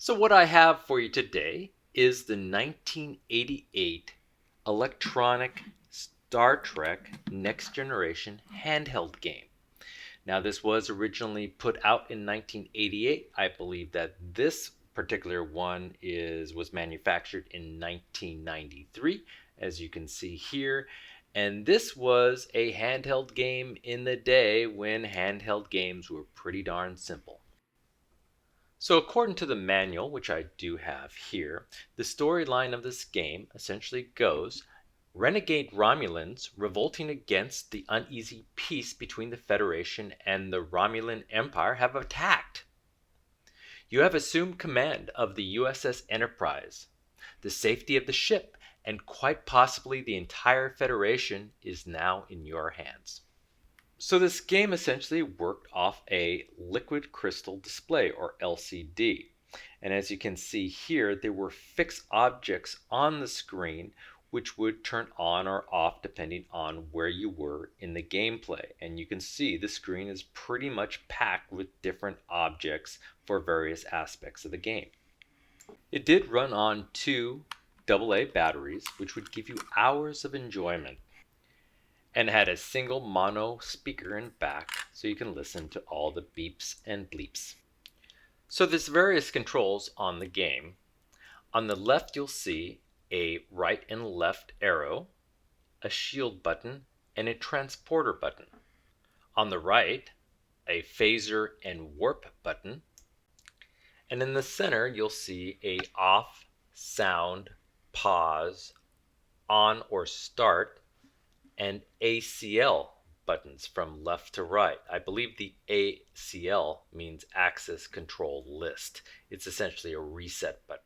So what I have for you today is the 1988 electronic Star Trek Next Generation handheld game. Now this was originally put out in 1988. I believe that this particular one was manufactured in 1993, as you can see here. And this was a handheld game in the day when handheld games were pretty darn simple. So, according to the manual, which I do have here, the storyline of this game essentially goes renegade Romulans revolting against the uneasy peace between the Federation and the Romulan Empire have attacked. You have assumed command of the USS Enterprise. The safety of the ship and quite possibly the entire Federation is now in your hands. So this game essentially worked off a liquid crystal display, or LCD. And as you can see here, there were fixed objects on the screen which would turn on or off depending on where you were in the gameplay. And you can see the screen is pretty much packed with different objects for various aspects of the game. It did run on two AA batteries, which would give you hours of enjoyment, and had a single mono speaker in back so you can listen to all the beeps and bleeps. So there's various controls on the game. On the left you'll see a right and left arrow, a shield button, and a transporter button. On the right, a phaser and warp button. And in the center you'll see a off, sound, pause, on or start, and ACL buttons from left to right. I believe the ACL means Access Control List. It's essentially a reset button.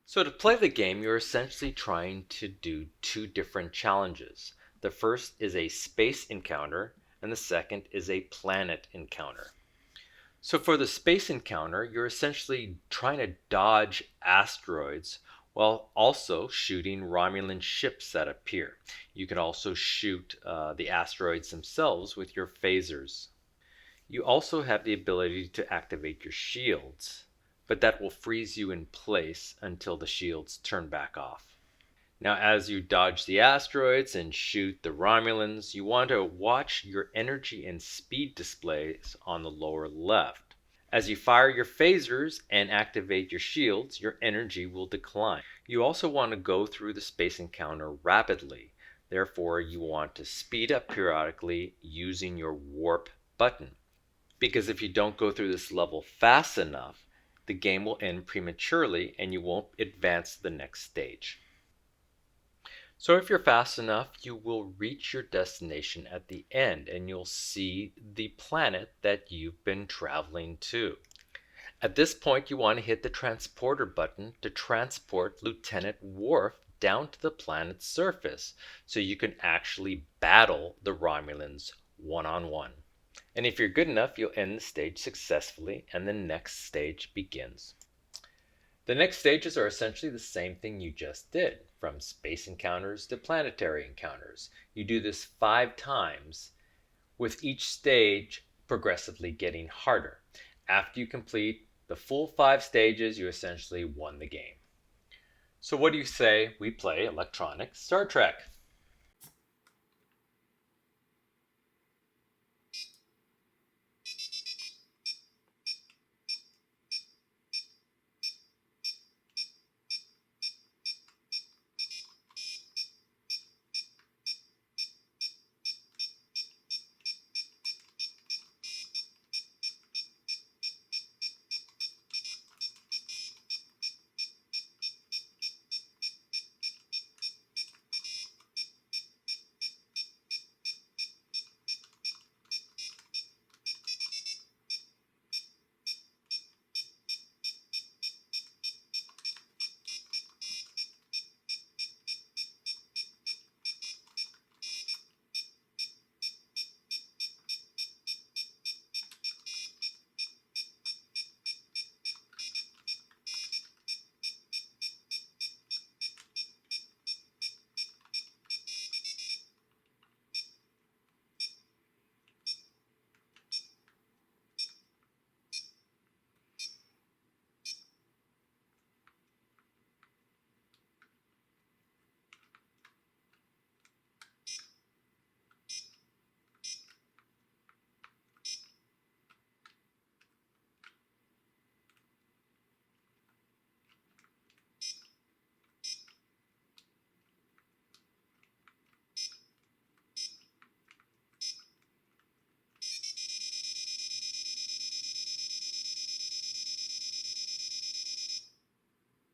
So to play the game, you're essentially trying to do two different challenges. The first is a space encounter, and the second is a planet encounter. So for the space encounter, you're essentially trying to dodge asteroids while also shooting Romulan ships that appear. You can also shoot the asteroids themselves with your phasers. You also have the ability to activate your shields, but that will freeze you in place until the shields turn back off. Now, as you dodge the asteroids and shoot the Romulans, you want to watch your energy and speed displays on the lower left. As you fire your phasers and activate your shields, your energy will decline. You also want to go through the space encounter rapidly. Therefore, you want to speed up periodically using your warp button. Because if you don't go through this level fast enough, the game will end prematurely and you won't advance to the next stage. So if you're fast enough, you will reach your destination at the end and you'll see the planet that you've been traveling to. At this point, you want to hit the transporter button to transport Lieutenant Worf down to the planet's surface so you can actually battle the Romulans one-on-one. And if you're good enough, you'll end the stage successfully and the next stage begins. The next stages are essentially the same thing you just did, from space encounters to planetary encounters. You do this 5 times, with each stage progressively getting harder. After you complete the full 5 stages, you essentially won the game. So what do you say we play electronic Star Trek?